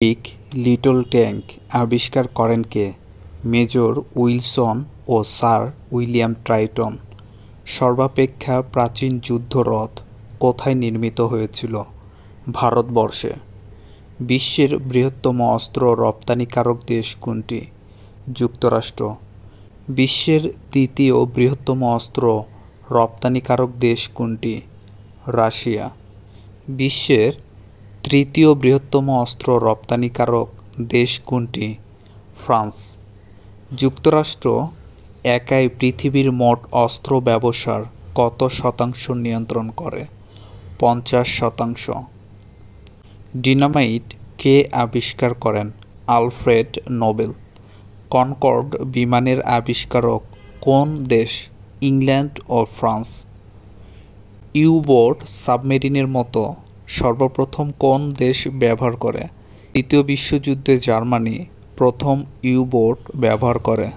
Big little tank আবিষ্কার করেন কে? Major Wilson ও sir William Triton. সর্বাপেক্ষা প্রাচীন যুদ্ধরথ কোথায় নির্মিত হয়েছিল? ভারতবর্ষে। বিশ্বের বৃহত্তম অস্ত্র রপ্তানিকারক দেশ কোনটি? যুক্তরাষ্ট্র। বিশ্বের তৃতীয় বৃহত্তম অস্ত্র রপ্তানিকারক দেশ কোনটি? রাশিয়া। বিশ্বের তৃতীয় বৃহত্তম অস্ত্র রপ্তানিকারক দেশ কোনটি? ফ্রান্স। যুক্তরাষ্ট্র একাই পৃথিবীর মোট অস্ত্র ব্যবসার কত শতাংশ নিয়ন্ত্রণ করে? 50%। ডিনামাইট কে আবিষ্কার করেন? Alfred Nobel. কনকর্ড বিমানের আবিষ্কারক কোন দেশ? ইংল্যান্ড ও ফ্রান্স। ইউ-বোট সাবমেরিনের মতো সর্বপ্রথম কোন দেশ ব্যবহার করে? দ্বিতীয় বিশ্বযুদ্ধে জার্মানি প্রথম ইউ-বোট ব্যবহার করে।